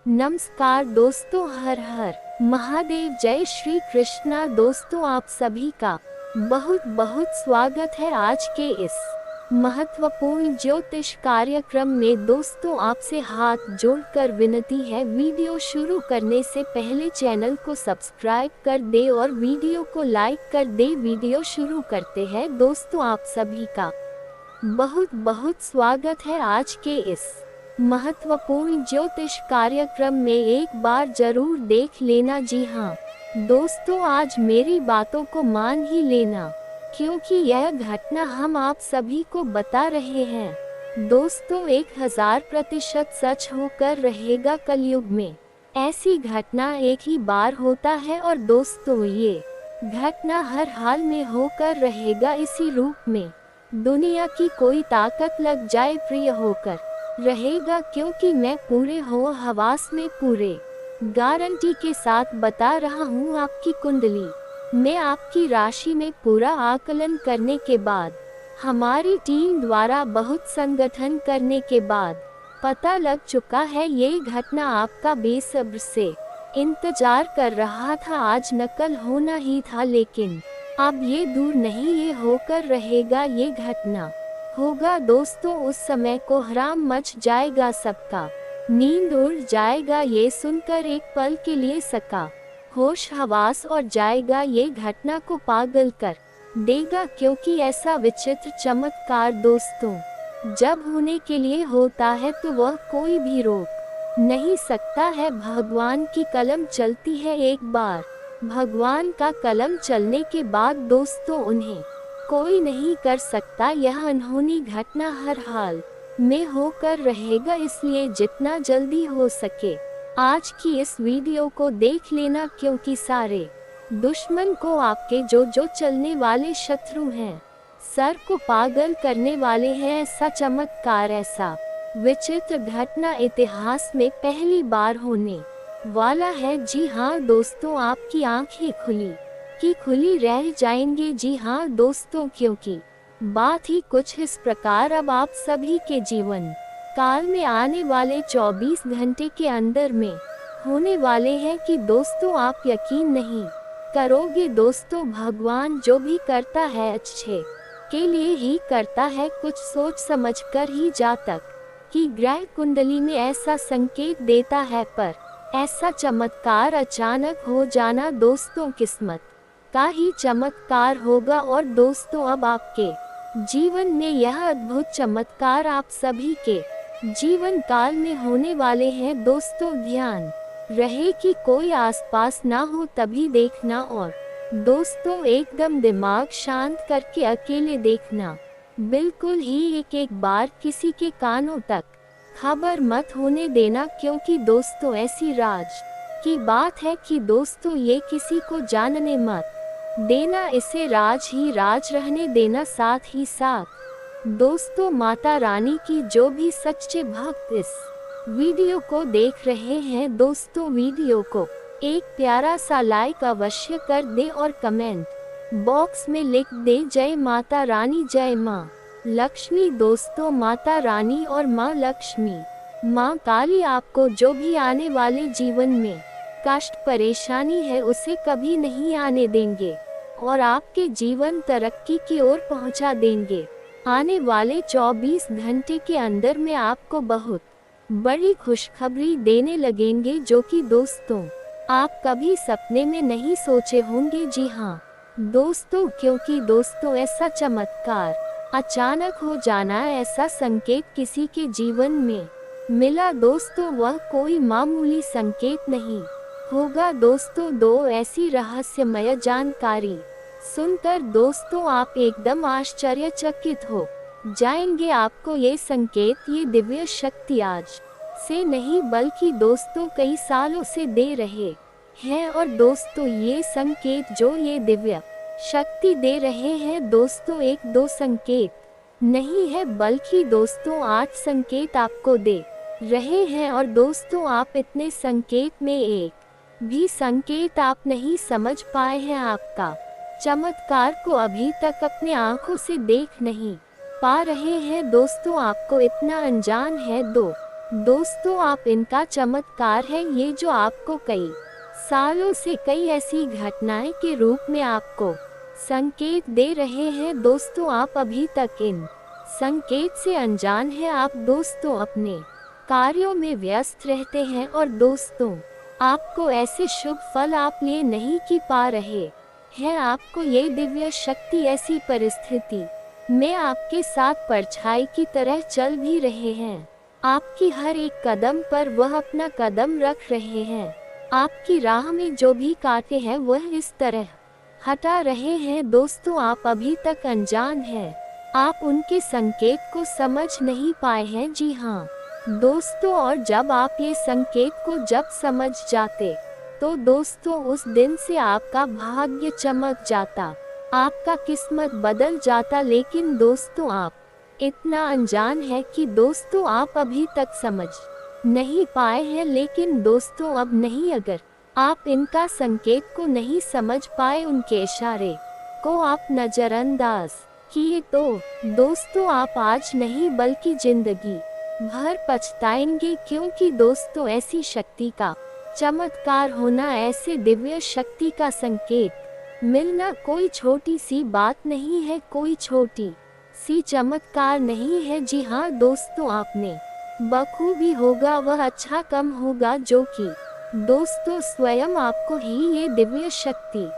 नमस्कार दोस्तों, हर हर महादेव, जय श्री कृष्णा। दोस्तों, आप सभी का बहुत बहुत स्वागत है आज के इस महत्वपूर्ण ज्योतिष कार्यक्रम में। दोस्तों, आपसे हाथ जोड़कर विनती है, वीडियो शुरू करने से पहले चैनल को सब्सक्राइब कर दे और वीडियो को लाइक कर दे। वीडियो शुरू करते हैं दोस्तों, आप सभी का बहुत बहुत स्वागत है आज के इस महत्वपूर्ण ज्योतिष कार्यक्रम में। एक बार जरूर देख लेना। जी हाँ दोस्तों, आज मेरी बातों को मान ही लेना, क्योंकि यह घटना हम आप सभी को बता रहे हैं। दोस्तों, 1000% सच होकर रहेगा कलयुग में। ऐसी घटना एक ही बार होता है और दोस्तों, ये घटना हर हाल में होकर रहेगा इसी रूप में। दुनिया की कोई ताकत लग जाए, प्रिय होकर रहेगा, क्योंकि मैं पूरे हो हवास में पूरे गारंटी के साथ बता रहा हूँ। आपकी कुंडली में आपकी राशि में पूरा आकलन करने के बाद, हमारी टीम द्वारा बहुत संगठन करने के बाद पता लग चुका है। ये घटना आपका बेसब्र से इंतजार कर रहा था, आज नकल होना ही था, लेकिन अब ये दूर नहीं, ये होकर रहेगा। ये घटना होगा दोस्तों, उस समय को हराम मच जाएगा, सबका नींद उड़ जाएगा। ये सुनकर एक पल के लिए सका होश हवास और जाएगा। ये घटना को पागल कर देगा, क्योंकि ऐसा विचित्र चमत्कार दोस्तों जब होने के लिए होता है तो वह कोई भी रोक नहीं सकता है। भगवान की कलम चलती है एक बार, भगवान का कलम चलने के बाद दोस्तों उन्हें कोई नहीं कर सकता। यह अनहोनी घटना हर हाल में होकर रहेगा, इसलिए जितना जल्दी हो सके आज की इस वीडियो को देख लेना, क्योंकि सारे दुश्मन को आपके जो चलने वाले शत्रु हैं, सर को पागल करने वाले हैं। ऐसा चमत्कार, ऐसा विचित्र घटना इतिहास में पहली बार होने वाला है। जी हाँ दोस्तों, आपकी आंखें खुली रह जाएंगे। जी हाँ दोस्तों, क्योंकि बात ही कुछ इस प्रकार अब आप सभी के जीवन काल में आने वाले 24 घंटे के अंदर में होने वाले हैं कि दोस्तों आप यकीन नहीं करोगे। दोस्तों, भगवान जो भी करता है अच्छे के लिए ही करता है, कुछ सोच समझ कर ही, जा तक कि ग्रह कुंडली में ऐसा संकेत देता है, पर ऐसा चमत्कार अचानक हो जाना दोस्तों किस्मत का ही चमत्कार होगा। और दोस्तों, अब आपके जीवन में यह अद्भुत चमत्कार आप सभी के जीवन काल में होने वाले हैं। दोस्तों, ध्यान रहे कि कोई आसपास ना हो, तभी देखना। और दोस्तों, एकदम दिमाग शांत करके अकेले देखना, बिल्कुल ही एक बार किसी के कानों तक खबर मत होने देना, क्योंकि दोस्तों ऐसी राज की बात है कि दोस्तों ये किसी को जानने मत देना, इसे राज ही राज रहने देना। साथ ही साथ दोस्तों, माता रानी की जो भी सच्चे भक्त इस वीडियो को देख रहे हैं, दोस्तों वीडियो को एक प्यारा सा लाइक अवश्य कर दे और कमेंट बॉक्स में लिख दे, जय माता रानी, जय माँ लक्ष्मी। दोस्तों, माता रानी और माँ लक्ष्मी, माँ काली आपको जो भी आने वाले जीवन में कष्ट परेशानी है उसे कभी नहीं आने देंगे और आपके जीवन तरक्की की ओर पहुंचा देंगे। आने वाले 24 घंटे के अंदर में आपको बहुत बड़ी खुशखबरी देने लगेंगे, जो कि दोस्तों आप कभी सपने में नहीं सोचे होंगे। जी हाँ दोस्तों, क्योंकि दोस्तों ऐसा चमत्कार अचानक हो जाना, ऐसा संकेत किसी के जीवन में मिला दोस्तों, वह कोई मामूली संकेत नहीं होगा। दोस्तों, दो ऐसी रहस्यमय जानकारी सुनकर दोस्तों आप एकदम आश्चर्यचकित हो जाएंगे। आपको ये संकेत, ये दिव्य शक्ति आज से नहीं बल्कि दोस्तों कई सालों से दे रहे हैं। और दोस्तों, ये संकेत जो ये दिव्य शक्ति दे रहे हैं दोस्तों, एक दो संकेत नहीं है बल्कि दोस्तों 8 संकेत आपको दे रहे हैं। और दोस्तों, आप इतने संकेत में एक भी संकेत आप नहीं समझ पाए हैं। आपका चमत्कार को अभी तक अपने आंखों से देख नहीं पा रहे हैं दोस्तों, आपको इतना अनजान है। दोस्तों आप इनका चमत्कार है ये जो आपको कई सालों से कई ऐसी घटनाएं के रूप में आपको संकेत दे रहे हैं। दोस्तों आप अभी तक इन संकेत से अनजान हैं। आप दोस्तों अपने कार्यों में व्यस्त रहते हैं और दोस्तों आपको ऐसे शुभ फल आप ले नहीं की पा रहे हैं। आपको ये दिव्य शक्ति ऐसी परिस्थिति में आपके साथ परछाई की तरह चल भी रहे हैं। आपकी हर एक कदम पर वह अपना कदम रख रहे हैं। आपकी राह में जो भी कांटे हैं वह इस तरह हटा रहे हैं। दोस्तों आप अभी तक अनजान हैं। आप उनके संकेत को समझ नहीं पाए हैं। जी हाँ दोस्तों, और जब आप ये संकेत को जब समझ जाते तो दोस्तों उस दिन से आपका भाग्य चमक जाता, आपका किस्मत बदल जाता। लेकिन दोस्तों आप इतना अनजान है कि दोस्तों आप अभी तक समझ नहीं पाए हैं। लेकिन दोस्तों अब नहीं, अगर आप इनका संकेत को नहीं समझ पाए, उनके इशारे को आप नजरअंदाज किए तो दोस्तों आप आज नहीं बल्कि जिंदगी भर पछताएंगे। क्योंकि दोस्तों ऐसी शक्ति का चमत्कार होना, ऐसे दिव्य शक्ति का संकेत मिलना कोई छोटी सी बात नहीं है, कोई छोटी सी चमत्कार नहीं है। जी हाँ दोस्तों, आपने बखूबी होगा वह अच्छा कम होगा जो कि दोस्तों स्वयं आपको ही ये दिव्य शक्ति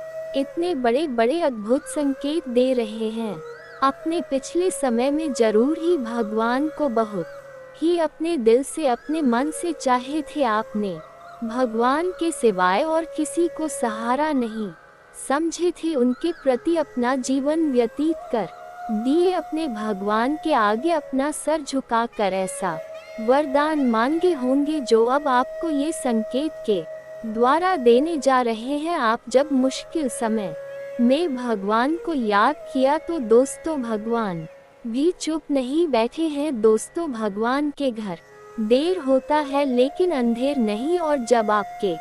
इतने बड़े बड़े अद्भुत संकेत दे रहे हैं। अपने पिछले समय में जरूर ही भगवान को बहुत ही अपने दिल से अपने मन से चाहे थे। आपने भगवान के सिवाय और किसी को सहारा नहीं समझे थे। उनके प्रति अपना जीवन व्यतीत कर दिए, अपने भगवान के आगे अपना सर झुकाकर ऐसा वरदान मांगे होंगे जो अब आपको ये संकेत के द्वारा देने जा रहे हैं। आप जब मुश्किल समय में भगवान को याद किया तो दोस्तों भगवान भी चुप नहीं बैठे हैं। दोस्तों भगवान के घर देर होता है लेकिन अंधेर नहीं, और जब आपके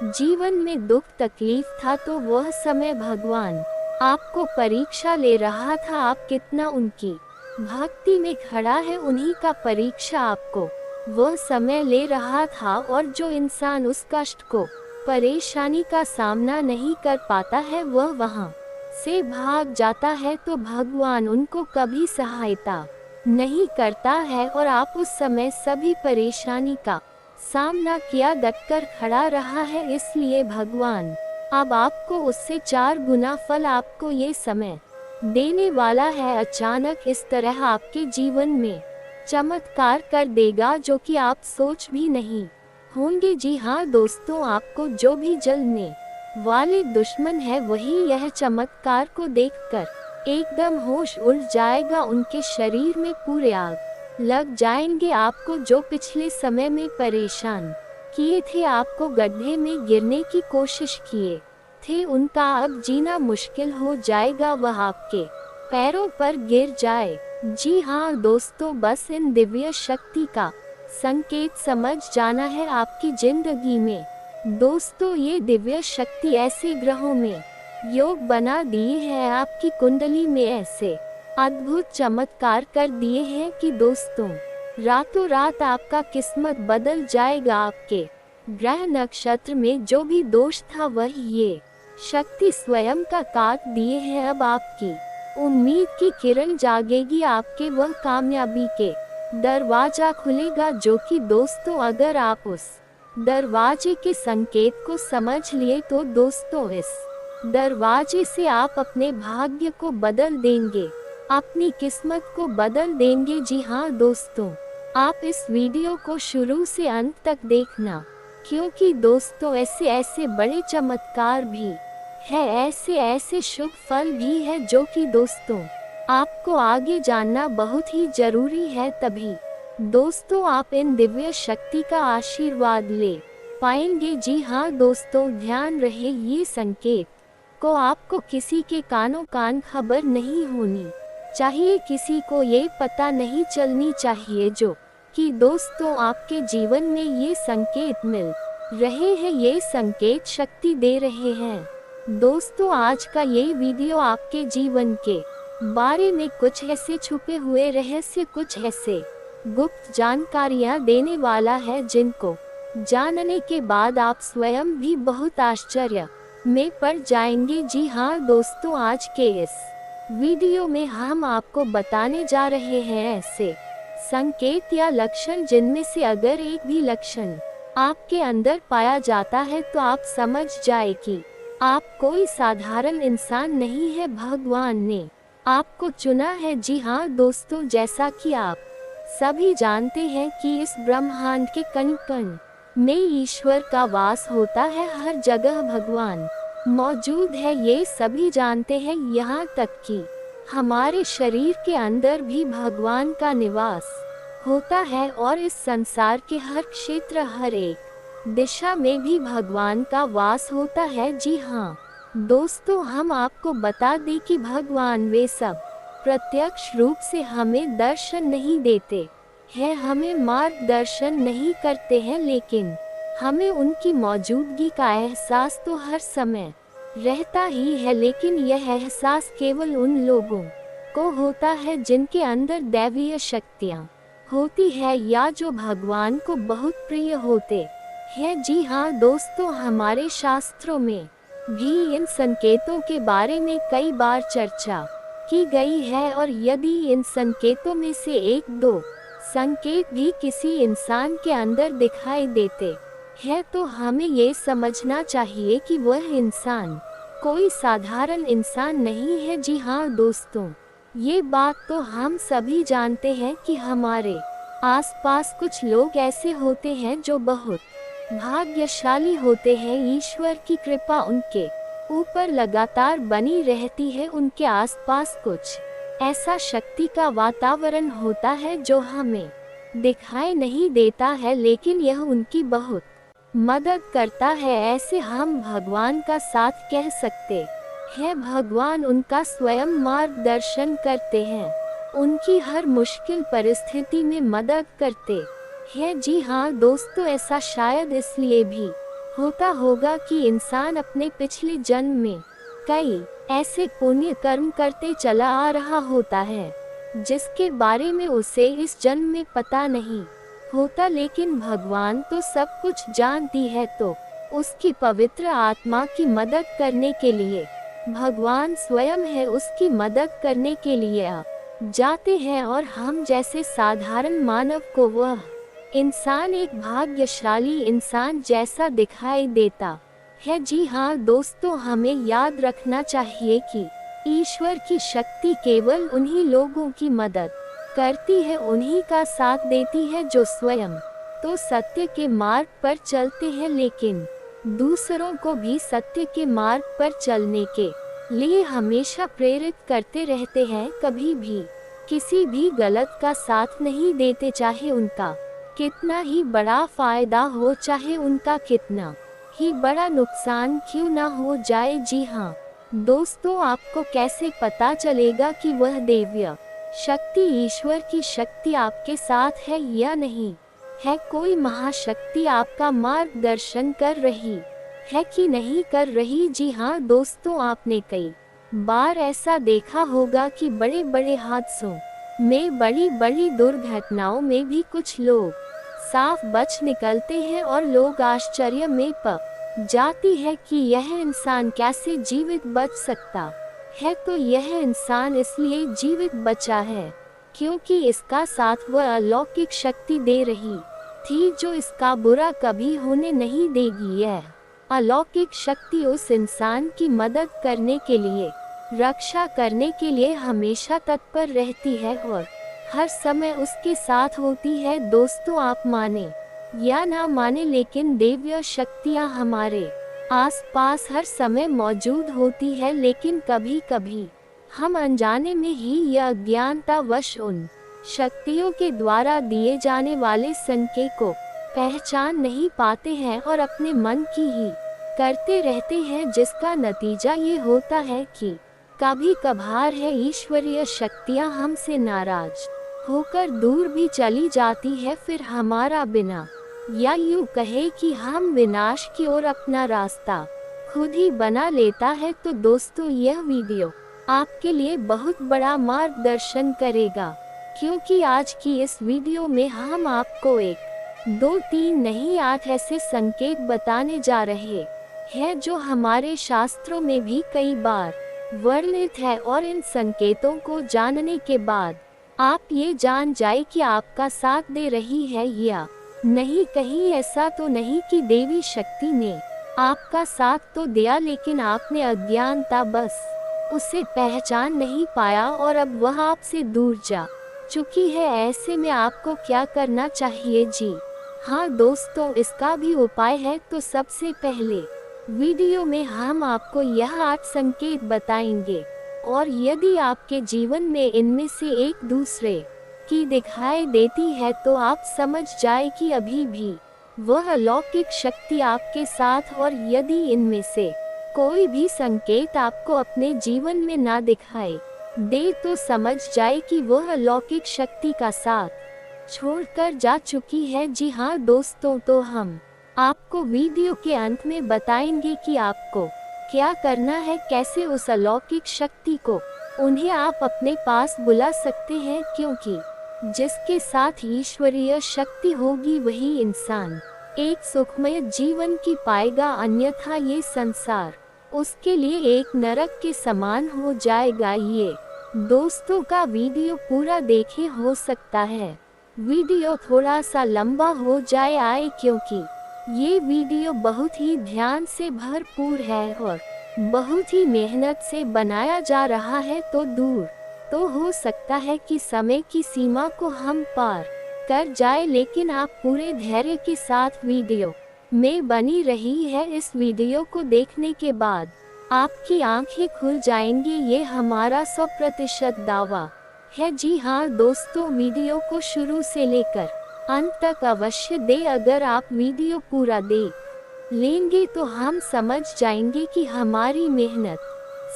जीवन में दुख तकलीफ था तो वह समय भगवान आपको परीक्षा ले रहा था। आप कितना उनकी भक्ति में खड़ा है, उन्हीं का परीक्षा आपको वह समय ले रहा था। और जो इंसान उस कष्ट को परेशानी का सामना नहीं कर पाता है वह वहाँ से भाग जाता है तो भगवान उनको कभी सहायता नहीं करता है। और आप उस समय सभी परेशानी का सामना किया, डटकर खड़ा रहा है, इसलिए भगवान अब आपको उससे 4 गुना फल आपको ये समय देने वाला है। अचानक इस तरह आपके जीवन में चमत्कार कर देगा जो कि आप सोच भी नहीं होंगे। जी हाँ दोस्तों, आपको जो भी जलने वाले दुश्मन है वही यह चमत्कार को देखकर एकदम होश उड़ जाएगा। उनके शरीर में पूरे आग लग जाएंगे। आपको जो पिछले समय में परेशान किए थे, आपको गड्ढे में गिरने की कोशिश किए थे, उनका अब जीना मुश्किल हो जाएगा, वह आपके पैरों पर गिर जाए। जी हाँ दोस्तों, बस इन दिव्य शक्ति का संकेत समझ जाना है आपकी जिंदगी में। दोस्तों ये दिव्य शक्ति ऐसे ग्रहों में योग बना दिए है, आपकी कुंडली में ऐसे अद्भुत चमत्कार कर दिए हैं कि दोस्तों रातों रात आपका किस्मत बदल जाएगा। आपके ग्रह नक्षत्र में जो भी दोष था वह ये शक्ति स्वयं का काट दिए हैं। अब आपकी उम्मीद की किरण जागेगी, आपके वह कामयाबी के दरवाजा खुलेगा जो कि दोस्तों अगर आप उस दरवाजे के संकेत को समझ लिए तो दोस्तों इस दरवाजे से आप अपने भाग्य को बदल देंगे, अपनी किस्मत को बदल देंगे। जी हाँ दोस्तों, आप इस वीडियो को शुरू से अंत तक देखना, क्योंकि दोस्तों ऐसे ऐसे बड़े चमत्कार भी है, ऐसे ऐसे शुभ फल भी है जो कि दोस्तों आपको आगे जानना बहुत ही जरूरी है। तभी दोस्तों आप इन दिव्य शक्ति का आशीर्वाद ले पाएंगे। जी हाँ दोस्तों, ध्यान रहे ये संकेत को आपको किसी के कानों कान खबर नहीं होनी चाहिए, किसी को ये पता नहीं चलनी चाहिए जो कि दोस्तों आपके जीवन में ये संकेत मिल रहे हैं, ये संकेत शक्ति दे रहे हैं। दोस्तों आज का ये वीडियो आपके जीवन के बारे में कुछ ऐसे छुपे हुए रहस्य, कुछ ऐसे गुप्त जानकारियां देने वाला है जिनको जानने के बाद आप स्वयं भी बहुत आश्चर्य में पड़ जाएंगे। जी हाँ दोस्तों, आज के इस वीडियो में हम आपको बताने जा रहे हैं ऐसे संकेत या लक्षण जिनमें से अगर एक भी लक्षण आपके अंदर पाया जाता है तो आप समझ जाए कि आप कोई साधारण इंसान नहीं है, भगवान ने आपको चुना है। जी हाँ दोस्तों, जैसा कि आप सभी जानते हैं कि इस ब्रह्मांड के कण कण में ईश्वर का वास होता है, हर जगह भगवान मौजूद है, ये सभी जानते हैं। यहाँ तक कि हमारे शरीर के अंदर भी भगवान का निवास होता है और इस संसार के हर क्षेत्र, हर एक दिशा में भी भगवान का वास होता है। जी हाँ दोस्तों, हम आपको बता दें कि भगवान वे सब प्रत्यक्ष रूप से हमें दर्शन नहीं देते हैं, हमें मार्गदर्शन नहीं करते हैं, लेकिन हमें उनकी मौजूदगी का एहसास तो हर समय रहता ही है। लेकिन यह एहसास केवल उन लोगों को होता है जिनके अंदर दैवीय शक्तियाँ होती है या जो भगवान को बहुत प्रिय होते हैं। जी हाँ दोस्तों, हमारे शास्त्रों में भी इन संकेतों के बारे में कई बार चर्चा की गई है और यदि इन संकेतों में से एक दो संकेत भी किसी इंसान के अंदर दिखाई देते हैं तो हमें ये समझना चाहिए कि वह इंसान कोई साधारण इंसान नहीं है। जी हाँ दोस्तों, ये बात तो हम सभी जानते हैं कि हमारे आसपास कुछ लोग ऐसे होते हैं जो बहुत भाग्यशाली होते हैं। ईश्वर की कृपा उनके ऊपर लगातार बनी रहती है। उनके आसपास कुछ ऐसा शक्ति का वातावरण होता है जो हमें दिखाई नहीं देता है, लेकिन यह उनकी बहुत मदद करता है। ऐसे हम भगवान का साथ कह सकते हैं। भगवान उनका स्वयं मार्गदर्शन करते हैं, उनकी हर मुश्किल परिस्थिति में मदद करते हैं। जी हाँ दोस्तों, ऐसा शायद इसलिए भी होता होगा कि इंसान अपने पिछले जन्म में कई ऐसे पुण्य कर्म करते चला आ रहा होता है जिसके बारे में उसे इस जन्म में पता नहीं होता, लेकिन भगवान तो सब कुछ जानती है, तो उसकी पवित्र आत्मा की मदद करने के लिए भगवान स्वयं है उसकी मदद करने के लिए जाते हैं और हम जैसे साधारण मानव को वह इंसान एक भाग्यशाली इंसान जैसा दिखाई देता है। जी हाँ दोस्तों, हमें याद रखना चाहिए कि ईश्वर की शक्ति केवल उन्हीं लोगों की मदद करती है, उन्हीं का साथ देती है जो स्वयं तो सत्य के मार्ग पर चलते हैं, लेकिन दूसरों को भी सत्य के मार्ग पर चलने के लिए हमेशा प्रेरित करते रहते हैं। कभी भी किसी भी गलत का साथ नहीं देते, चाहे उनका कितना ही बड़ा फायदा हो, चाहे उनका कितना ही बड़ा नुकसान क्यों ना हो जाए। जी हाँ दोस्तों, आपको कैसे पता चलेगा कि वह दैवीय शक्ति, ईश्वर की शक्ति आपके साथ है या नहीं है? कोई महाशक्ति आपका मार्गदर्शन कर रही है कि नहीं कर रही? जी हाँ दोस्तों, आपने कई बार ऐसा देखा होगा कि बड़े बड़े हादसों में, बड़ी बड़ी दुर्घटनाओं में भी कुछ लोग साफ बच निकलते हैं और लोग आश्चर्य में पड़ जाती है कि यह इंसान कैसे जीवित बच सकता है। तो यह इंसान इसलिए जीवित बचा है क्योंकि इसका साथ वह अलौकिक शक्ति दे रही थी जो इसका बुरा कभी होने नहीं देगी। यह अलौकिक शक्ति उस इंसान की मदद करने के लिए, रक्षा करने के लिए हमेशा तत्पर रहती है और हर समय उसके साथ होती है। दोस्तों, आप माने या ना माने, लेकिन दैवीय शक्तियाँ हमारे आसपास हर समय मौजूद होती है, लेकिन कभी कभी हम अनजाने में ही या अज्ञानतावश उन शक्तियों के द्वारा दिए जाने वाले संकेत को पहचान नहीं पाते हैं और अपने मन की ही करते रहते हैं, जिसका नतीजा ये होता है कि कभी कभार है ईश्वरीय शक्तियाँ हमसे नाराज होकर दूर भी चली जाती है, फिर हमारा बिना या यूं कहे कि हम विनाश की ओर अपना रास्ता खुद ही बना लेता है। तो दोस्तों, यह वीडियो आपके लिए बहुत बड़ा मार्गदर्शन करेगा, क्योंकि आज की इस वीडियो में हम आपको 1, 2, 3 नहीं 8 ऐसे संकेत बताने जा रहे हैं जो हमारे शास्त्रों में भी कई बार वर्णित है, और इन संकेतों को जानने के बाद आप ये जान जाए कि आपका साथ दे रही है या नहीं। कहीं ऐसा तो नहीं कि देवी शक्ति ने आपका साथ तो दिया, लेकिन आपने अज्ञानता बस उसे पहचान नहीं पाया और अब वह आपसे दूर जा चुकी है। ऐसे में आपको क्या करना चाहिए जी? हाँ दोस्तों, इसका भी उपाय है। तो सबसे पहले वीडियो में हम आपको यह 8 संकेत बताएंगे, और यदि आपके जीवन में इनमें से एक दूसरे की दिखाई देती है तो आप समझ जाए कि अभी भी वह अलौकिक शक्ति आपके साथ, और यदि इनमें से कोई भी संकेत आपको अपने जीवन में ना दिखाई दे तो समझ जाए कि वह अलौकिक शक्ति का साथ छोड़कर जा चुकी है। जी हाँ दोस्तों, तो हम आपको वीडियो के अंत में बताएंगे कि आपको क्या करना है, कैसे उस अलौकिक शक्ति को उन्हें आप अपने पास बुला सकते हैं, क्योंकि जिसके साथ ईश्वरीय शक्ति होगी वही इंसान एक सुखमय जीवन की पाएगा, अन्यथा ये संसार उसके लिए एक नरक के समान हो जाएगा। ये दोस्तों का वीडियो पूरा देखे, हो सकता है वीडियो थोड़ा सा लंबा हो जाए क्योंकि ये वीडियो बहुत ही ध्यान से भरपूर है और बहुत ही मेहनत से बनाया जा रहा है, तो दूर तो हो सकता है कि समय की सीमा को हम पार कर जाए, लेकिन आप पूरे धैर्य के साथ वीडियो में बनी रही है। इस वीडियो को देखने के बाद आपकी आंखें खुल जाएंगी, ये हमारा 100% दावा है। जी हाँ दोस्तों, वीडियो को शुरू से लेकर अंत तक अवश्य दे। अगर आप वीडियो पूरा देख लेंगे तो हम समझ जाएंगे कि हमारी मेहनत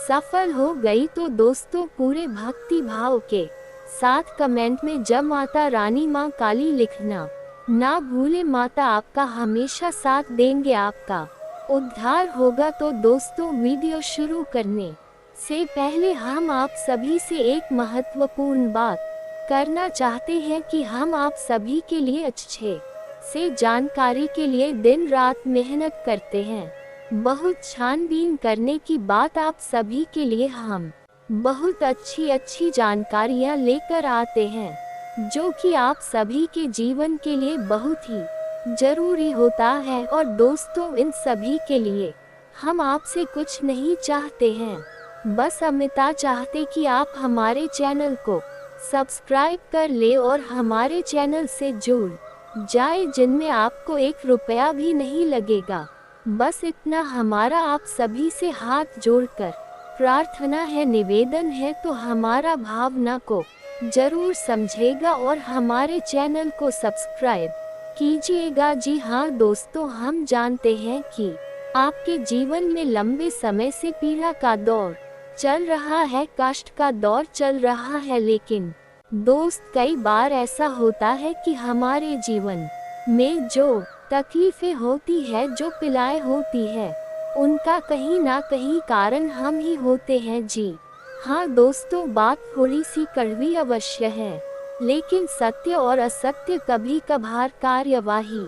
सफल हो गई। तो दोस्तों, पूरे भक्ति भाव के साथ कमेंट में जय माता रानी माँ काली लिखना ना भूले। माता आपका हमेशा साथ देंगे, आपका उद्धार होगा। तो दोस्तों, वीडियो शुरू करने से पहले हम आप सभी से एक महत्वपूर्ण बात करना चाहते हैं कि हम आप सभी के लिए अच्छे से जानकारी के लिए दिन रात मेहनत करते हैं। बहुत छानबीन करने की बात आप सभी के लिए हम बहुत अच्छी जानकारियाँ लेकर आते हैं, जो कि आप सभी के जीवन के लिए बहुत ही जरूरी होता है। और दोस्तों, इन सभी के लिए हम आपसे कुछ नहीं चाहते हैं, बस अमिता चाहते कि आप हमारे चैनल को सब्सक्राइब कर ले और हमारे चैनल से जुड़ जाए, जिनमें आपको 1 रुपया भी नहीं लगेगा। बस इतना हमारा आप सभी से हाथ जोड़कर प्रार्थना है, निवेदन है। तो हमारा भावना को जरूर समझेगा और हमारे चैनल को सब्सक्राइब कीजिएगा। जी हाँ दोस्तों, हम जानते हैं कि आपके जीवन में लंबे समय से पीड़ा का दौर चल रहा है, कष्ट का दौर चल रहा है, लेकिन दोस्त कई बार ऐसा होता है कि हमारे जीवन में जो तकलीफें होती है, जो पीड़ाएं होती है, उनका कहीं ना कहीं कारण हम ही होते हैं। जी हाँ दोस्तों, बात थोड़ी सी कड़वी अवश्य है, लेकिन सत्य और असत्य कभी कभार कार्यवाही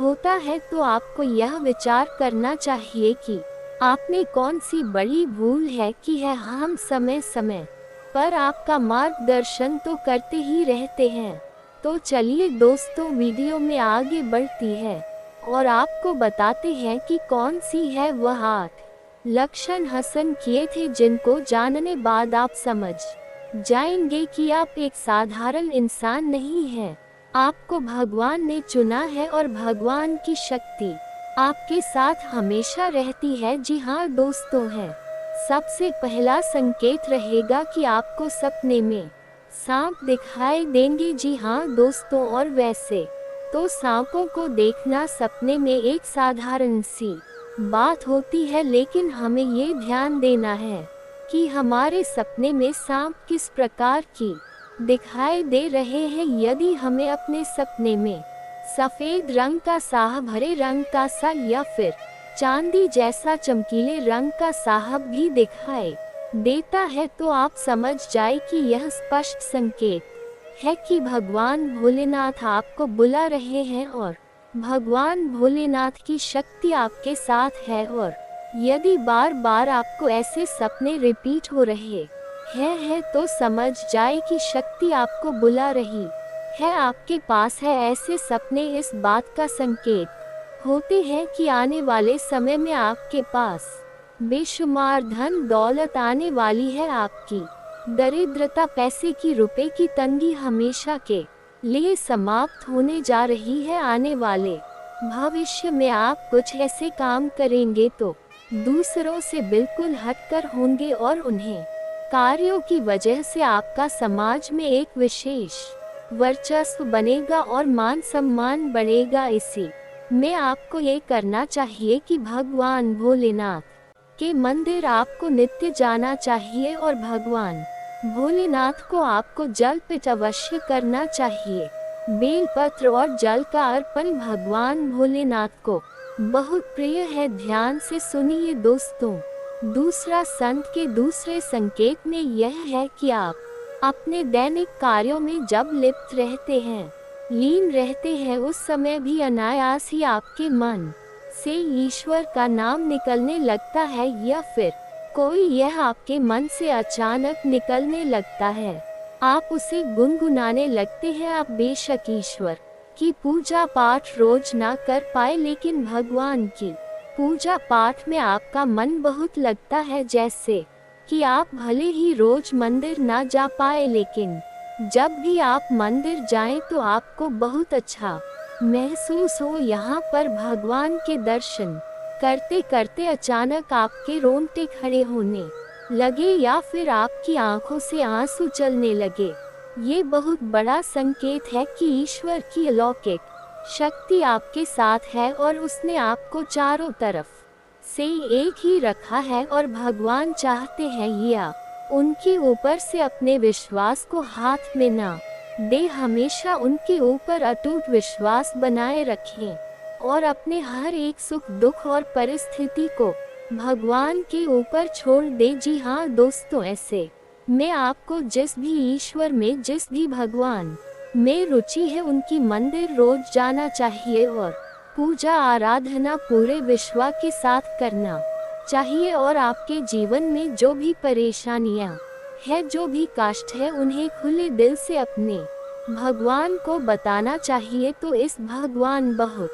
होता है। तो आपको यह विचार करना चाहिए कि आपने कौन सी बड़ी भूल है की है। हम समय समय पर आपका मार्गदर्शन तो करते ही रहते हैं। तो चलिए दोस्तों, वीडियो में आगे बढ़ती है और आपको बताते हैं कि कौन सी है वह 8 लक्षण हासिल किए थे, जिनको जानने बाद आप समझ जाएंगे कि आप एक साधारण इंसान नहीं हैं। आपको भगवान ने चुना है और भगवान की शक्ति आपके साथ हमेशा रहती है। जी हाँ दोस्तों, है सबसे पहला संकेत रहेगा कि आपको सपने में सांप दिखाई देंगे। जी हाँ दोस्तों, और वैसे तो सांपों को देखना सपने में एक साधारण सी बात होती है, लेकिन हमें ये ध्यान देना है कि हमारे सपने में सांप किस प्रकार की दिखाई दे रहे हैं। यदि हमें अपने सपने में सफेद रंग का साहब, हरे रंग का सा या फिर चांदी जैसा चमकीले रंग का साहब भी दिखाई देता है, तो आप समझ जाए कि यह स्पष्ट संकेत है कि भगवान भोलेनाथ आपको बुला रहे हैं और भगवान भोलेनाथ की शक्ति आपके साथ है। और यदि बार बार आपको ऐसे सपने रिपीट हो रहे हैं तो समझ जाए कि शक्ति आपको बुला रही है आपके पास है। ऐसे सपने इस बात का संकेत होते हैं कि आने वाले समय में आपके पास बेशुमार धन दौलत आने वाली है। आपकी दरिद्रता, पैसे की, रुपए की तंगी हमेशा के लिए समाप्त होने जा रही है। आने वाले भविष्य में आप कुछ ऐसे काम करेंगे तो दूसरों से बिल्कुल हटकर होंगे और उन्हें कार्यों की वजह से आपका समाज में एक विशेष वर्चस्व बनेगा और मान सम्मान बढ़ेगा। इसी में आपको ये करना चाहिए कि भगवान भोलेनाथ के मंदिर आपको नित्य जाना चाहिए और भगवान भोलेनाथ को आपको जल अर्पित अवश्य करना चाहिए। बेलपत्र और जल का अर्पण भगवान भोलेनाथ को बहुत प्रिय है। ध्यान से सुनिए दोस्तों। दूसरा संत के दूसरे संकेत में यह है कि आप अपने दैनिक कार्यों में जब लिप्त रहते हैं, लीन रहते हैं, उस समय भी अनायास ही आपके मन से ईश्वर का नाम निकलने लगता है या फिर कोई यह आपके मन से अचानक निकलने लगता है। आप उसे गुनगुनाने लगते हैं। आप बेशक ईश्वर की पूजा पाठ रोज ना कर पाए, लेकिन भगवान की पूजा पाठ में आपका मन बहुत लगता है। जैसे कि आप भले ही रोज मंदिर ना जा पाए, लेकिन जब भी आप मंदिर जाएं तो आपको बहुत अच्छा महसूस हो। यहाँ पर भगवान के दर्शन करते करते अचानक आपके रोंगटे खड़े होने लगे या फिर आपकी आंखों से आंसू चलने लगे। ये बहुत बड़ा संकेत है कि ईश्वर की अलौकिक शक्ति आपके साथ है और उसने आपको चारों तरफ से एक ही रखा है और भगवान चाहते हैं या उनके ऊपर से अपने विश्वास को हाथ में ना दे, हमेशा उनके ऊपर अटूट विश्वास बनाए रखें और अपने हर एक सुख दुख और परिस्थिति को भगवान के ऊपर छोड़ दे। जी हाँ दोस्तों, ऐसे में आपको जिस भी ईश्वर में, जिस भी भगवान में रुचि है, उनकी मंदिर रोज जाना चाहिए और पूजा आराधना पूरे विश्वास के साथ करना चाहिए। और आपके जीवन में जो भी परेशानियां है, जो भी कष्ट है, उन्हें खुले दिल से अपने भगवान को बताना चाहिए तो इस भगवान बहुत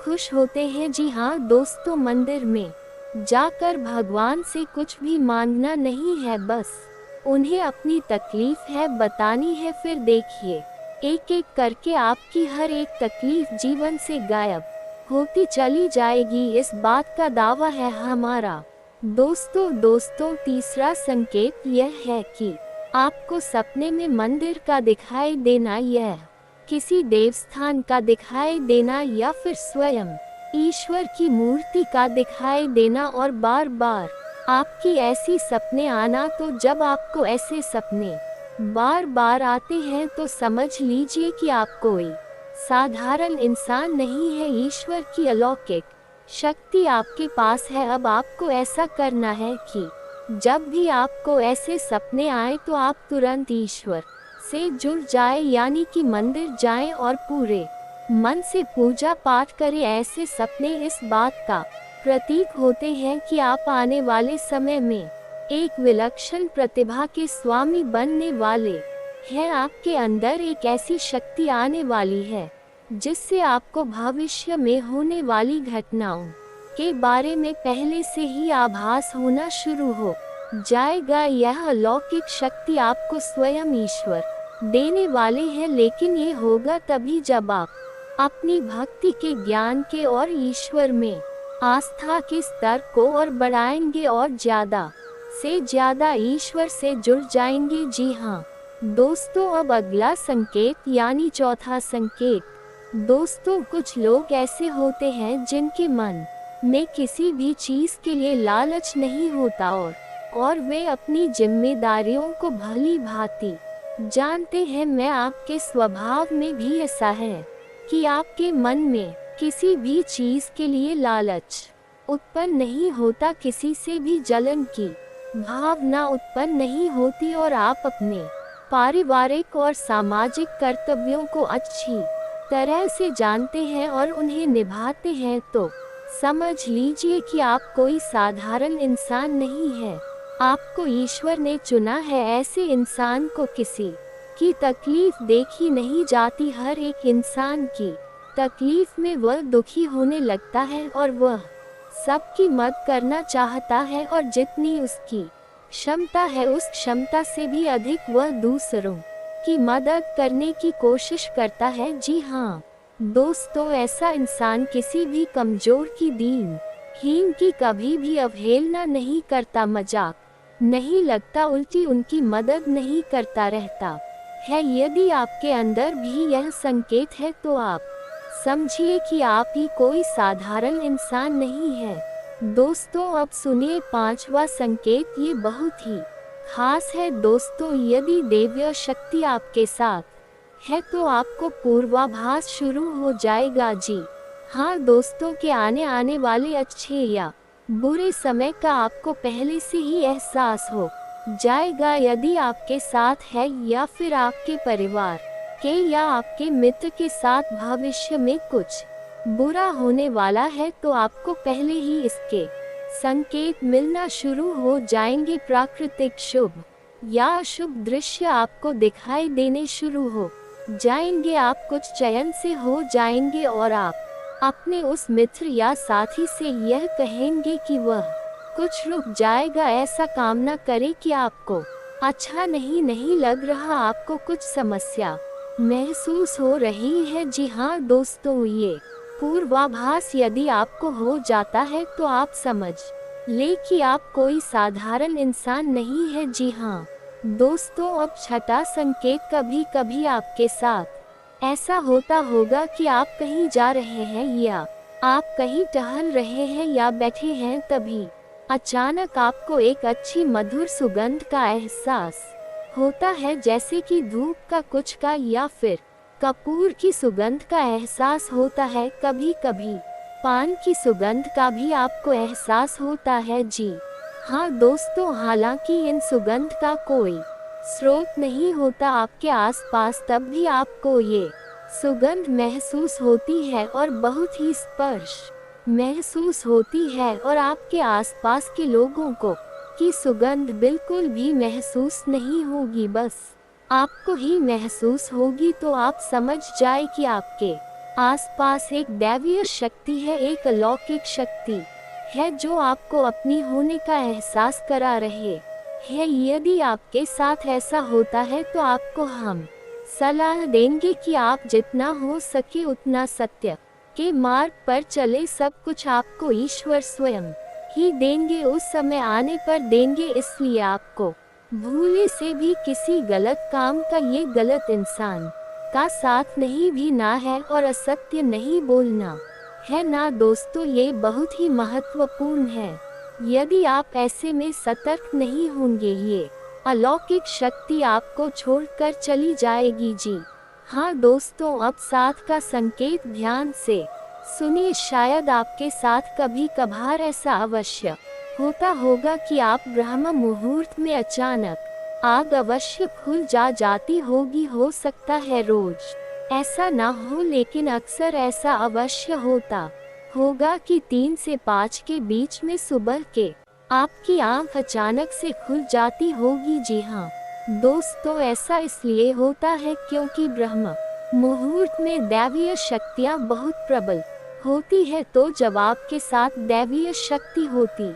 खुश होते हैं। जी हाँ दोस्तों, मंदिर में जाकर भगवान से कुछ भी मांगना नहीं है, बस उन्हें अपनी तकलीफ है बतानी है। फिर देखिए, एक एक करके आपकी हर एक तकलीफ जीवन से गायब होती चली जाएगी। इस बात का दावा है हमारा। दोस्तों तीसरा संकेत यह है कि आपको सपने में मंदिर का दिखाई देना, यह किसी देवस्थान का दिखाई देना या फिर स्वयं ईश्वर की मूर्ति का दिखाई देना और बार बार आपकी ऐसी सपने आना। तो जब आपको ऐसे सपने बार बार आते हैं तो समझ लीजिए कि आप कोई साधारण इंसान नहीं है। ईश्वर की अलौकिक शक्ति आपके पास है। अब आपको ऐसा करना है कि जब भी आपको ऐसे सपने आए तो आप तुरंत ईश्वर से जुड़ जाए, यानी कि मंदिर जाएं और पूरे मन से पूजा पाठ करें। ऐसे सपने इस बात का प्रतीक होते हैं कि आप आने वाले समय में एक विलक्षण प्रतिभा के स्वामी बनने वाले हैं। आपके अंदर एक ऐसी शक्ति आने वाली है जिससे आपको भविष्य में होने वाली घटनाओं के बारे में पहले से ही आभास होना शुरू हो जाएगा। यह अलौकिक शक्ति आपको स्वयं ईश्वर देने वाले हैं, लेकिन ये होगा तभी जब आप अपनी भक्ति के, ज्ञान के और ईश्वर में आस्था के स्तर को और बढ़ाएंगे और ज्यादा से ज्यादा ईश्वर से जुड़ जाएंगे। जी हाँ दोस्तों, अब अगला संकेत यानी चौथा संकेत। दोस्तों, कुछ लोग ऐसे होते हैं जिनके मन में किसी भी चीज के लिए लालच नहीं होता और वे अपनी जिम्मेदारियों को भली भांति जानते हैं। मैं आपके स्वभाव में भी ऐसा है कि आपके मन में किसी भी चीज के लिए लालच उत्पन्न नहीं होता, किसी से भी जलन की भावना उत्पन्न नहीं होती और आप अपने पारिवारिक और सामाजिक कर्तव्यों को अच्छी तरह से जानते हैं और उन्हें निभाते हैं तो समझ लीजिए कि आप कोई साधारण इंसान नहीं है। आपको ईश्वर ने चुना है। ऐसे इंसान को किसी की तकलीफ देखी नहीं जाती। हर एक इंसान की तकलीफ में वह दुखी होने लगता है और वह सबकी मदद करना चाहता है और जितनी उसकी क्षमता है उस क्षमता से भी अधिक वह दूसरों की मदद करने की कोशिश करता है। जी हाँ दोस्तों, ऐसा इंसान किसी भी कमजोर की दीनहीन की कभी भी अवहेलना नहीं करता, मजाक नहीं लगता, उल्टी उनकी मदद नहीं करता रहता है। यदि आपके अंदर भी यह संकेत है तो आप समझिए कि आप ही कोई साधारण इंसान नहीं है। दोस्तों अब सुनिए 5वां संकेत, ये बहुत ही खास है। दोस्तों यदि दैवीय शक्ति आपके साथ है तो आपको पूर्वाभास शुरू हो जाएगा। जी हाँ दोस्तों, के आने वाले अच्छे या बुरे समय का आपको पहले से ही एहसास हो जाएगा। यदि आपके साथ है या फिर आपके परिवार के या आपके मित्र के साथ भविष्य में कुछ बुरा होने वाला है तो आपको पहले ही इसके संकेत मिलना शुरू हो जाएंगे। प्राकृतिक शुभ या अशुभ दृश्य आपको दिखाई देने शुरू हो जाएंगे। आप कुछ चयन से हो जाएंगे और आप अपने उस मित्र या साथी से यह कहेंगे कि वह कुछ रुक जाएगा। ऐसा काम न करे कि आपको अच्छा नहीं लग रहा, आपको कुछ समस्या महसूस हो रही है। जी हाँ दोस्तों, ये पूर्वाभास यदि आपको हो जाता है तो आप समझ ले कि आप कोई साधारण इंसान नहीं है। जी हाँ दोस्तों, अब 6वां संकेत, कभी कभी आपके साथ ऐसा होता होगा कि आप कहीं जा रहे हैं या आप कहीं टहल रहे हैं या बैठे हैं, तभी अचानक आपको एक अच्छी मधुर सुगंध का एहसास होता है, जैसे कि धूप का कुछ का या फिर कपूर की सुगंध का एहसास होता है। कभी कभी पान की सुगंध का भी आपको एहसास होता है। जी हाँ दोस्तों, हालांकि इन सुगंध का कोई स्रोत नहीं होता आपके आसपास, तब भी आपको ये सुगंध महसूस होती है और बहुत ही स्पर्श महसूस होती है और आपके आसपास के लोगों को की सुगंध बिल्कुल भी महसूस नहीं होगी, बस आपको ही महसूस होगी। तो आप समझ जाए कि आपके आसपास एक दैवीय शक्ति है, एक अलौकिक शक्ति है जो आपको अपनी होने का एहसास करा रहे है। यदि आपके साथ ऐसा होता है तो आपको हम सलाह देंगे कि आप जितना हो सके उतना सत्य के मार्ग पर चले। सब कुछ आपको ईश्वर स्वयं ही देंगे, उस समय आने पर देंगे। इसलिए आपको भूले से भी किसी गलत काम का, ये गलत इंसान का साथ नहीं भी ना है और असत्य नहीं बोलना है ना दोस्तों, ये बहुत ही महत्वपूर्ण है। यदि आप ऐसे में सतर्क नहीं होंगे ये अलौकिक शक्ति आपको छोड़कर चली जाएगी। जी हाँ दोस्तों, अब 7 का संकेत ध्यान से सुनिए। शायद आपके साथ कभी कभार ऐसा अवश्य होता होगा कि आप ब्रह्म मुहूर्त में अचानक आग अवश्य खुल जाती होगी। हो सकता है रोज ऐसा ना हो, लेकिन अक्सर ऐसा अवश्य होता होगा कि 3 से 5 के बीच में सुबह के आपकी आंख अचानक से खुल जाती होगी। जी हाँ दोस्तों, ऐसा इसलिए होता है क्योंकि ब्रह्म मुहूर्त में दैवीय शक्तियाँ बहुत प्रबल होती है। तो जब आपके साथ दैवीय शक्ति होती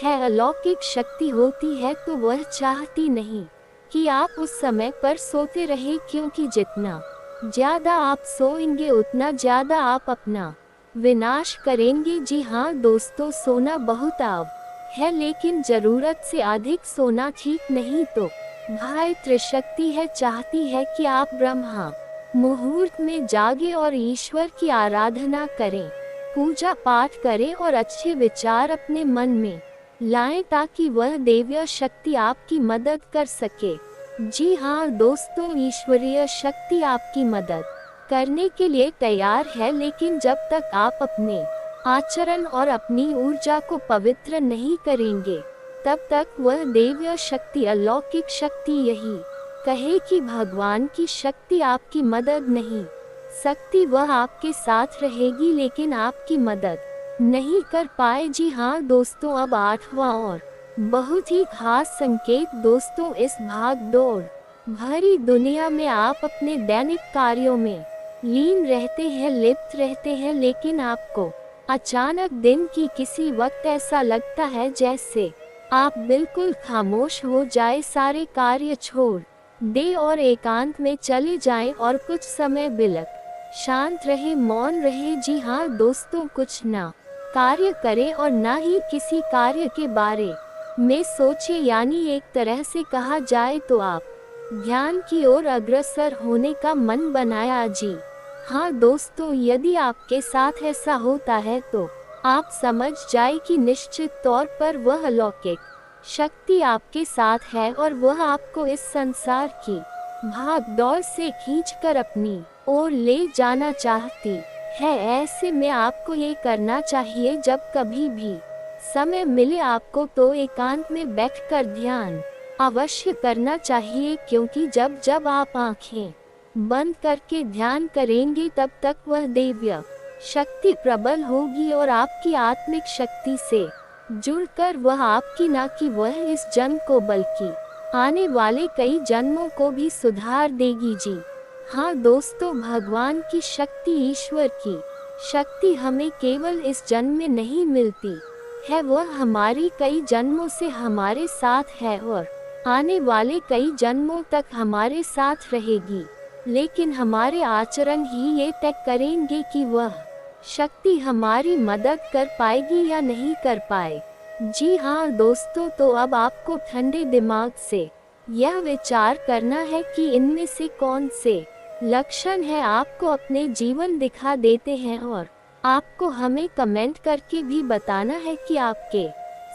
है, अलौकिक शक्ति होती है, तो वह चाहती नहीं कि आप उस समय पर सोते रहे, क्योंकि जितना ज्यादा आप सोएंगे उतना ज्यादा आप अपना विनाश करेंगे। जी हाँ दोस्तों, सोना बहुत आव है, लेकिन जरूरत से अधिक सोना ठीक नहीं। तो भाई त्रिशक्ति है चाहती है कि आप ब्रह्मा मुहूर्त में जागे और ईश्वर की आराधना करें, पूजा पाठ करें और अच्छे विचार अपने मन में लाएं, ताकि वह दैवीय शक्ति आपकी मदद कर सके। जी हाँ दोस्तों, ईश्वरीय शक्ति आपकी मदद करने के लिए तैयार है, लेकिन जब तक आप अपने आचरण और अपनी ऊर्जा को पवित्र नहीं करेंगे, तब तक वह दैवीय शक्ति, अलौकिक शक्ति, यही कहे कि भगवान की शक्ति आपकी मदद नहीं सकती, वह आपके साथ रहेगी लेकिन आपकी मदद नहीं कर पाए। जी हाँ दोस्तों, अब 8वां और बहुत ही खास संकेत। दोस्तों, इस भाग दौड़ भरी दुनिया में आप अपने दैनिक कार्यों में लीन रहते हैं, लिप्त रहते हैं, लेकिन आपको अचानक दिन की किसी वक्त ऐसा लगता है जैसे आप बिल्कुल खामोश हो जाए, सारे कार्य छोड़ दे और एकांत में चले जाएं और कुछ समय बिल्कुल शांत रहे, मौन रहे। जी हाँ दोस्तों, कुछ ना कार्य करें और ना ही किसी कार्य के बारे में सोचे, यानी एक तरह से कहा जाए तो आप ध्यान की ओर अग्रसर होने का मन बनाया। जी हाँ दोस्तों, यदि आपके साथ ऐसा होता है तो आप समझ जाए कि निश्चित तौर पर वह अलौकिक शक्ति आपके साथ है और वह आपको इस संसार की भाग दौड़ से खींचकर अपनी ओर ले जाना चाहती है। ऐसे में आपको ये करना चाहिए, जब कभी भी समय मिले आपको तो एकांत में बैठकर ध्यान अवश्य करना चाहिए, क्योंकि जब जब आप आंखें बंद करके ध्यान करेंगे तब तक वह दैवीय शक्ति प्रबल होगी और आपकी आत्मिक शक्ति से जुड़कर वह आपकी ना कि वह इस जन्म को बल्कि आने वाले कई जन्मों को भी सुधार देगी। जी हाँ दोस्तों, भगवान की शक्ति, ईश्वर की शक्ति हमें केवल इस जन्म में नहीं मिलती है, वह हमारी कई जन्मों से हमारे साथ है और आने वाले कई जन्मों तक हमारे साथ रहेगी। लेकिन हमारे आचरण ही ये तय करेंगे कि वह शक्ति हमारी मदद कर पाएगी या नहीं कर पाए। जी हाँ दोस्तों, तो अब आपको ठंडे दिमाग से यह विचार करना है कि इनमें से कौन से लक्षण है आपको अपने जीवन दिखा देते हैं, और आपको हमें कमेंट करके भी बताना है कि आपके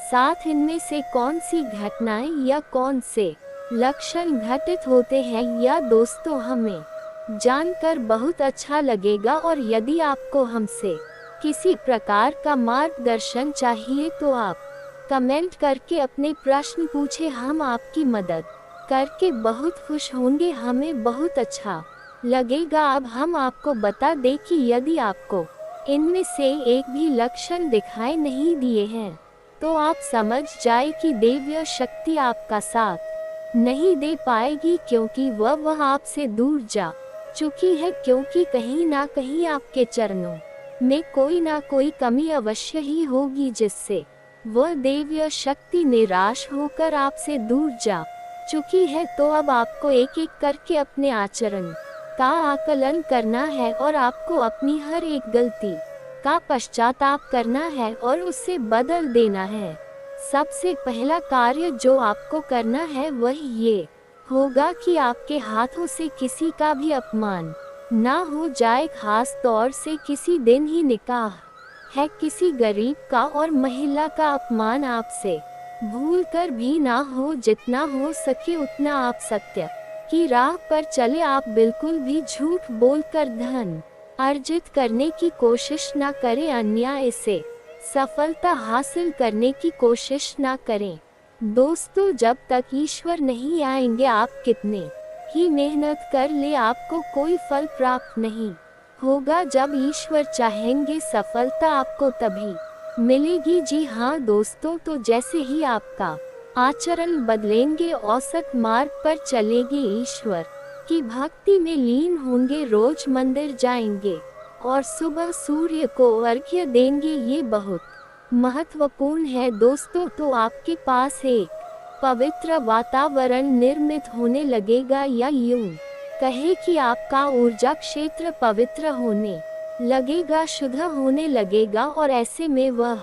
साथ इनमें से कौन सी घटनाएं या कौन से लक्षण घटित होते हैं। या दोस्तों, हमें जानकर बहुत अच्छा लगेगा, और यदि आपको हमसे किसी प्रकार का मार्गदर्शन चाहिए तो आप कमेंट करके अपने प्रश्न पूछे, हम आपकी मदद करके बहुत खुश होंगे, हमें बहुत अच्छा लगेगा। अब हम आपको बता दें कि यदि आपको इनमें से एक भी लक्षण दिखाई नहीं दिए हैं तो आप समझ जाए कि दैवीय शक्ति आपका साथ नहीं दे पाएगी, क्योंकि वह आपसे दूर जा चुकी है, क्योंकि कहीं ना कहीं आपके चरणों में कोई ना कोई कमी अवश्य ही होगी, जिससे वह दैवीय शक्ति निराश होकर आपसे दूर जा चुकी है। तो अब आपको एक एक करके अपने आचरण का आकलन करना है और आपको अपनी हर एक गलती का पश्चाताप करना है और उसे बदल देना है। सबसे पहला कार्य जो आपको करना है वह ये होगा कि आपके हाथों से किसी का भी अपमान ना हो जाए, खास तौर से किसी दिन ही निकाह है किसी गरीब का और महिला का अपमान आपसे भूल कर भी ना हो। जितना हो सके उतना आप सत्य की राह पर चले, आप बिल्कुल भी झूठ बोलकर धन अर्जित करने की कोशिश ना करें, अन्याय से सफलता हासिल करने की कोशिश ना करें। दोस्तों, जब तक ईश्वर नहीं आएंगे आप कितने ही मेहनत कर ले आपको कोई फल प्राप्त नहीं होगा। जब ईश्वर चाहेंगे सफलता आपको तभी मिलेगी। जी हाँ दोस्तों, तो जैसे ही आपका आचरण बदलेंगे, औसत मार्ग पर चलेंगे, ईश्वर की भक्ति में लीन होंगे, रोज मंदिर जाएंगे और सुबह सूर्य को अर्घ्य देंगे, ये बहुत महत्वपूर्ण है दोस्तों। तो आपके पास एक पवित्र वातावरण निर्मित होने लगेगा, या यूं कहे कि आपका ऊर्जा क्षेत्र पवित्र होने लगेगा, शुद्ध होने लगेगा, और ऐसे में वह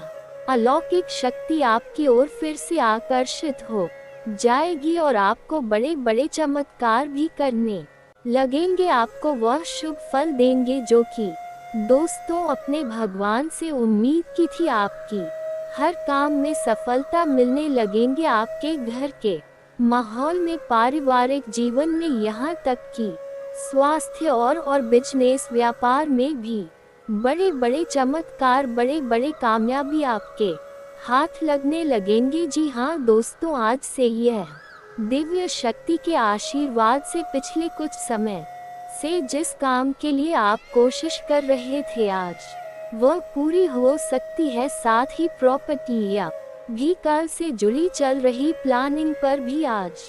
अलौकिक शक्ति आपकी ओर फिर से आकर्षित हो जाएगी और आपको बड़े बड़े चमत्कार भी करने लगेंगे, आपको वह शुभ फल देंगे जो कि दोस्तों अपने भगवान से उम्मीद की थी। आपकी हर काम में सफलता मिलने लगेंगे, आपके घर के माहौल में, पारिवारिक जीवन में, यहाँ तक कि स्वास्थ्य और बिजनेस व्यापार में भी बड़े बड़े चमत्कार, बड़े बड़े कामयाबी आपके हाथ लगने लगेंगे। जी हाँ दोस्तों, आज से यह दिव्य शक्ति के आशीर्वाद से पिछले कुछ समय से जिस काम के लिए आप कोशिश कर रहे थे आज वह पूरी हो सकती है। साथ ही प्रॉपर्टी या भी कल से जुड़ी चल रही प्लानिंग पर भी आज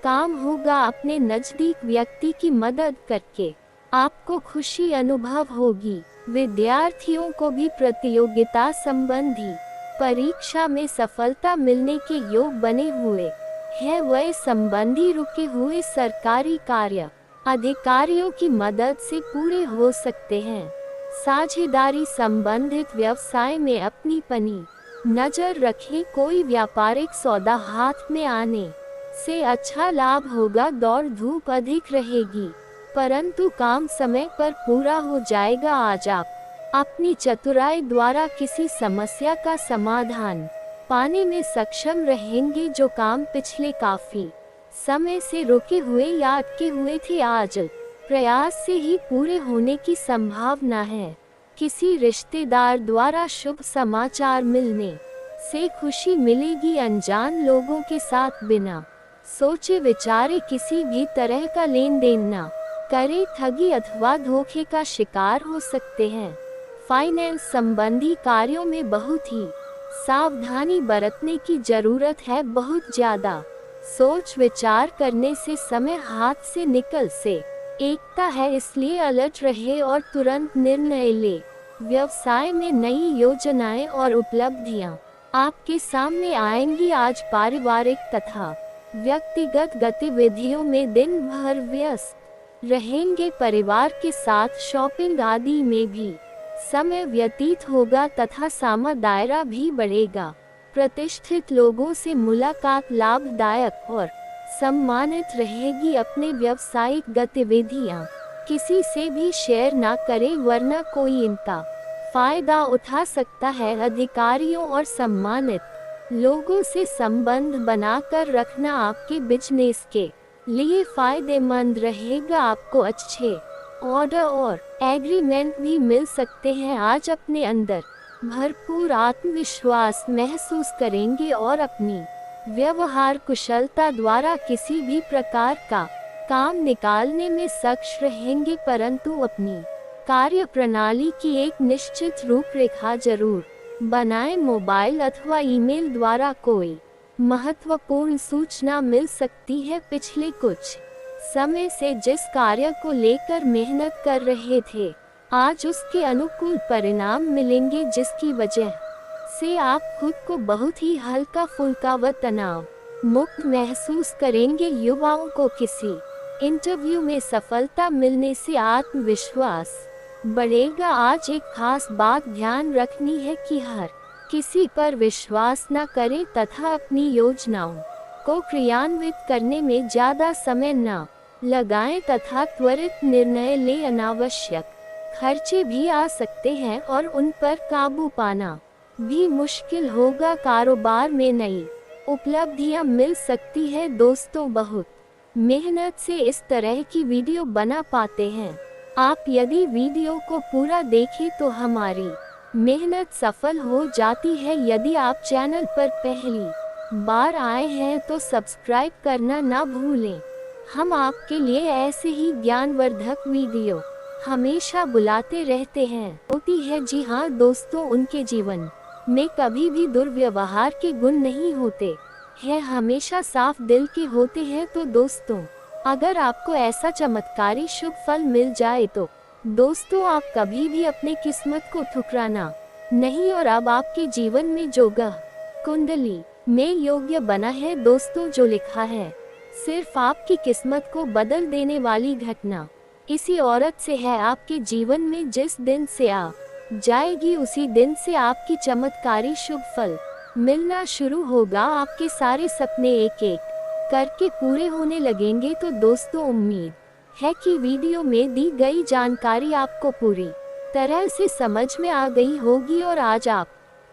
काम होगा। अपने नजदीक व्यक्ति की मदद करके आपको खुशी अनुभव होगी। विद्यार्थियों को भी प्रतियोगिता संबंधी परीक्षा में सफलता मिलने के योग बने हुए हैं। वह संबंधी रुके हुए सरकारी कार्य अधिकारियों की मदद से पूरे हो सकते हैं। साझेदारी संबंधित व्यवसाय में अपनी पनी नजर रखें। कोई व्यापारिक सौदा हाथ में आने से अच्छा लाभ होगा। दौड़ धूप अधिक रहेगी परंतु काम समय पर पूरा हो जाएगा। आज आप अपनी चतुराई द्वारा किसी समस्या का समाधान पाने में सक्षम रहेंगे। जो काम पिछले काफी समय से रुके हुए या अटके हुए थे आज प्रयास से ही पूरे होने की संभावना है। किसी रिश्तेदार द्वारा शुभ समाचार मिलने से खुशी मिलेगी। अनजान लोगों के साथ बिना सोचे विचारे किसी भी तरह का लेन देन न करे। ठगी अथवा धोखे का शिकार हो सकते हैं। फाइनेंस संबंधी कार्यों में बहुत ही सावधानी बरतने की जरूरत है। बहुत ज्यादा सोच विचार करने से समय हाथ से निकल से एकता है, इसलिए अलर्ट रहे और तुरंत निर्णय ले। व्यवसाय में नई योजनाएं और उपलब्धियां आपके सामने आएंगी। आज पारिवारिक तथा व्यक्तिगत गतिविधियों में दिन भर व्यस्त रहेंगे। परिवार के साथ शॉपिंग आदि में भी समय व्यतीत होगा तथा सामा दायरा भी बढ़ेगा। प्रतिष्ठित लोगों से मुलाकात लाभदायक और सम्मानित रहेगी। अपने व्यावसायिक गतिविधियां किसी से भी शेयर ना करें वरना कोई इनका फायदा उठा सकता है। अधिकारियों और सम्मानित लोगों से संबंध बनाकर रखना आपके बिजनेस के लिए फायदेमंद रहेगा। आपको अच्छे ऑर्डर और एग्रीमेंट भी मिल सकते हैं। आज अपने अंदर भरपूर आत्मविश्वास महसूस करेंगे और अपनी व्यवहार कुशलता द्वारा किसी भी प्रकार का काम निकालने में सक्षम रहेंगे। परंतु अपनी कार्य प्रणाली की एक निश्चित रूपरेखा जरूर बनाएं। मोबाइल अथवा ईमेल द्वारा कोई महत्वपूर्ण सूचना मिल सकती है। पिछले कुछ समय से जिस कार्य को लेकर मेहनत कर रहे थे आज उसके अनुकूल परिणाम मिलेंगे, जिसकी वजह से आप खुद को बहुत ही हल्का फुल्का व तनाव मुक्त महसूस करेंगे। युवाओं को किसी इंटरव्यू में सफलता मिलने से आत्मविश्वास बढ़ेगा। आज एक खास बात ध्यान रखनी है कि हर किसी पर विश्वास न करें तथा अपनी योजनाओं को क्रियान्वित करने में ज्यादा समय न लगाएं तथा त्वरित निर्णय ले। अनावश्यक खर्चे भी आ सकते हैं और उन पर काबू पाना भी मुश्किल होगा। कारोबार में नई उपलब्धियां मिल सकती है। दोस्तों, बहुत मेहनत से इस तरह की वीडियो बना पाते हैं। आप यदि वीडियो को पूरा देखें तो हमारी मेहनत सफल हो जाती है। यदि आप चैनल पर पहली बार आए हैं तो सब्सक्राइब करना ना भूलें। हम आपके लिए ऐसे ही ज्ञानवर्धक वीडियो हमेशा बुलाते रहते हैं। होती है, जी हाँ दोस्तों, उनके जीवन में कभी भी दुर्व्यवहार के गुण नहीं होते हैं, हमेशा साफ दिल के होते हैं। तो दोस्तों, अगर आपको ऐसा चमत्कारी शुभ फल मिल जाए तो दोस्तों आप कभी भी अपने किस्मत को ठुकराना नहीं। और अब आपके जीवन में जो ग्रह कुंडली में योग्य बना है दोस्तों, जो लिखा है, सिर्फ आपकी किस्मत को बदल देने वाली घटना इसी औरत से है। आपके जीवन में जिस दिन से आ जाएगी उसी दिन से आपकी चमत्कारी शुभ फल मिलना शुरू होगा। आपके सारे सपने एक एक करके पूरे होने लगेंगे। तो दोस्तों, उम्मीद है कि वीडियो में दी गई जानकारी आपको पूरी तरह से समझ में आ गई होगी और आज आप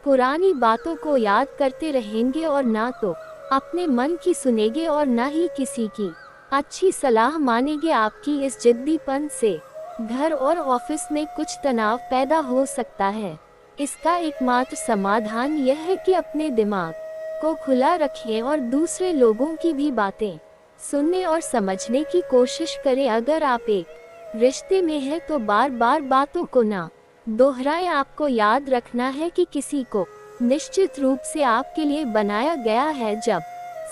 पुरानी बातों को याद करते रहेंगे और ना तो अपने मन की सुनेंगे और ना ही किसी की अच्छी सलाह मानेंगे। आपकी इस जिद्दीपन से घर और ऑफिस में कुछ तनाव पैदा हो सकता है। इसका एकमात्र समाधान यह है कि अपने दिमाग को खुला रखें और दूसरे लोगों की भी बातें सुनने और समझने की कोशिश करें। अगर आप एक रिश्ते में हैं तो बार बार बातों को ना दोहराएं। आपको याद रखना है कि किसी को निश्चित रूप से आपके लिए बनाया गया है। जब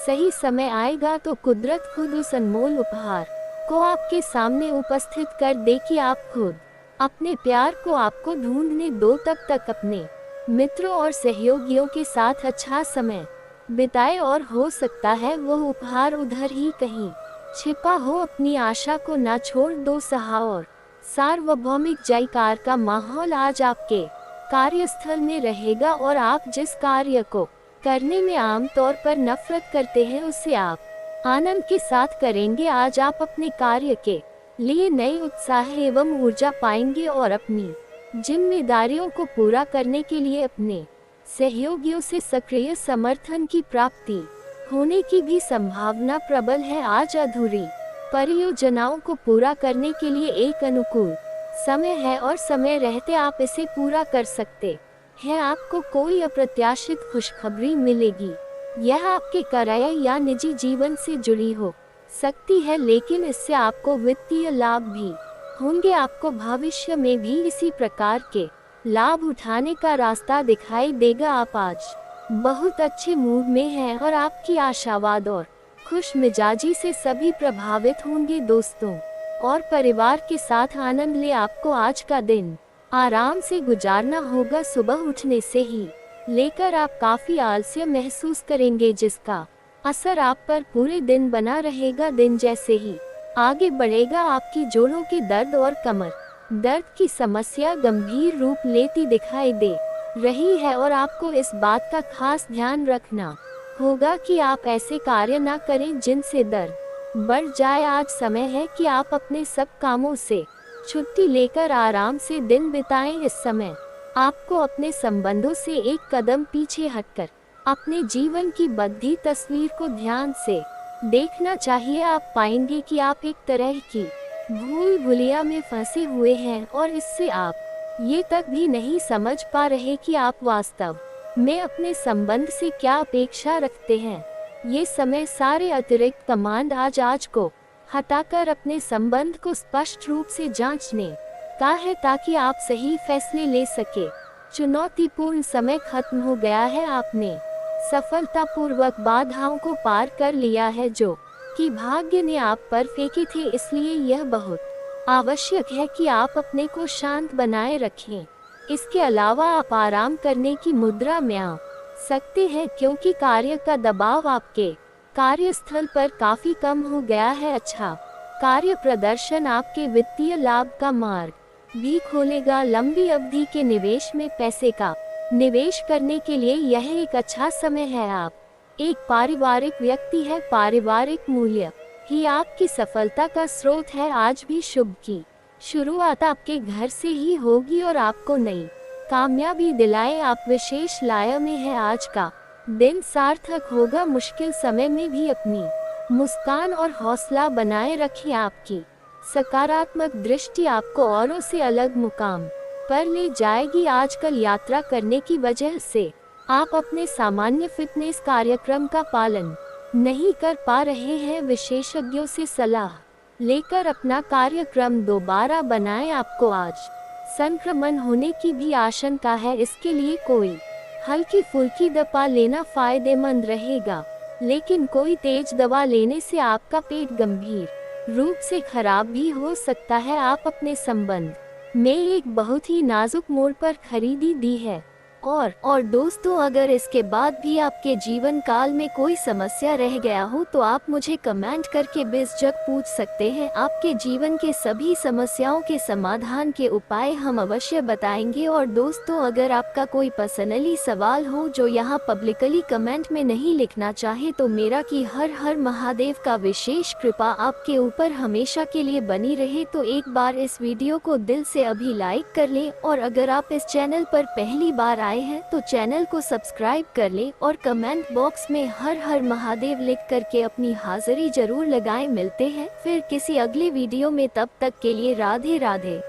सही समय आएगा तो कुदरत खुद उस अनमोल उपहार को आपके सामने उपस्थित कर दे कि आप खुद अपने प्यार को आपको ढूंढने दो। तब तक अपने मित्रों और सहयोगियों के साथ अच्छा समय बिताए और हो सकता है वो उपहार उधर ही कहीं छिपा हो। अपनी आशा को ना छोड़ दो। सहा और सार्वभौमिक जयकार का माहौल आज आपके कार्यस्थल में रहेगा और आप जिस कार्य को करने में आमतौर पर नफरत करते हैं उसे आप आनंद के साथ करेंगे। आज आप अपने कार्य के लिए नए उत्साह एवं ऊर्जा पाएंगे और अपनी जिम्मेदारियों को पूरा करने के लिए अपने सहयोगियों से सक्रिय समर्थन की प्राप्ति होने की भी संभावना प्रबल है। आज अधूरी परियोजनाओं को पूरा करने के लिए एक अनुकूल समय है और समय रहते आप इसे पूरा कर सकते हैं। आपको कोई अप्रत्याशित खुशखबरी मिलेगी। यह आपके कार्य या निजी जीवन से जुड़ी हो सकती है, लेकिन इससे आपको वित्तीय लाभ भी होंगे। आपको भविष्य में भी इसी प्रकार के लाभ उठाने का रास्ता दिखाई देगा। आप आज बहुत अच्छे मूड में हैं और आपकी आशावाद और खुश मिजाजी से सभी प्रभावित होंगे। दोस्तों और परिवार के साथ आनंद ले। आपको आज का दिन आराम से गुजारना होगा। सुबह उठने से ही लेकर आप काफी आलस्य महसूस करेंगे, जिसका असर आप पर पूरे दिन बना रहेगा। दिन जैसे ही आगे बढ़ेगा आपकी जोड़ों के दर्द और कमर दर्द की समस्या गंभीर रूप लेती दिखाई दे रही है और आपको इस बात का खास ध्यान रखना होगा कि आप ऐसे कार्य ना करें जिनसे दर्द बढ़ जाए। आज समय है कि आप अपने सब कामों से छुट्टी लेकर आराम से दिन बिताएं। इस समय आपको अपने संबंधों से एक कदम पीछे हटकर अपने जीवन की बड़ी तस्वीर को ध्यान से देखना चाहिए। आप पाएंगे कि आप एक तरह की भूल भुलैया में फंसे हुए हैं और इससे आप ये तक भी नहीं समझ पा रहे कि आप वास्तव में अपने संबंध से क्या अपेक्षा रखते हैं। ये समय सारे अतिरिक्त कमांड आज को हटाकर अपने संबंध को स्पष्ट रूप से जांचने का है, ताकि आप सही फैसले ले सके। चुनौतीपूर्ण समय खत्म हो गया है। आपने सफलतापूर्वक बाधाओं को पार कर लिया है जो कि भाग्य ने आप पर फेंके थे। इसलिए यह बहुत आवश्यक है कि आप अपने को शांत बनाए रखें। इसके अलावा आप आराम करने की मुद्रा में आ सकते हैं, क्योंकि कार्य का दबाव आपके कार्यस्थल पर काफी कम हो गया है। अच्छा कार्य प्रदर्शन आपके वित्तीय लाभ का मार्ग भी खोलेगा। लंबी अवधि के निवेश में पैसे का निवेश करने के लिए यह एक अच्छा समय है। आप एक पारिवारिक व्यक्ति है। पारिवारिक मूल्य ही आपकी सफलता का स्रोत है। आज भी शुभ की शुरुआत आपके घर से ही होगी और आपको नई कामयाबी दिलाए। आप विशेष लाया में है। आज का दिन सार्थक होगा। मुश्किल समय में भी अपनी मुस्कान और हौसला बनाए रखें। आपकी सकारात्मक दृष्टि आपको औरों से अलग मुकाम पर ले जाएगी। आजकल यात्रा करने की वजह से आप अपने सामान्य फिटनेस कार्यक्रम का पालन नहीं कर पा रहे हैं। विशेषज्ञों से सलाह लेकर अपना कार्यक्रम दोबारा बनाएं। आपको आज संक्रमण होने की भी आशंका है, इसके लिए कोई हल्की फुल्की दवा लेना फायदेमंद रहेगा, लेकिन कोई तेज दवा लेने से आपका पेट गंभीर रूप से खराब भी हो सकता है। आप अपने संबंध में एक बहुत ही नाजुक मोड़ पर खरीदी दी है। और दोस्तों, अगर इसके बाद भी आपके जीवन काल में कोई समस्या रह गया हो तो आप मुझे कमेंट करके बेझिझक पूछ सकते हैं। आपके जीवन के सभी समस्याओं के समाधान के उपाय हम अवश्य बताएंगे। और दोस्तों, अगर आपका कोई पर्सनली सवाल हो जो यहाँ पब्लिकली कमेंट में नहीं लिखना चाहे तो मेरा कि हर हर महादेव का विशेष कृपा आपके ऊपर हमेशा के लिए बनी रहे। तो एक बार इस वीडियो को दिल से अभी लाइक कर लें और अगर आप इस चैनल पर पहली बार आए हैं तो चैनल को सब्सक्राइब कर लें और कमेंट बॉक्स में हर हर महादेव लिख करके अपनी हाजिरी जरूर लगाएं। मिलते हैं फिर किसी अगले वीडियो में, तब तक के लिए राधे राधे।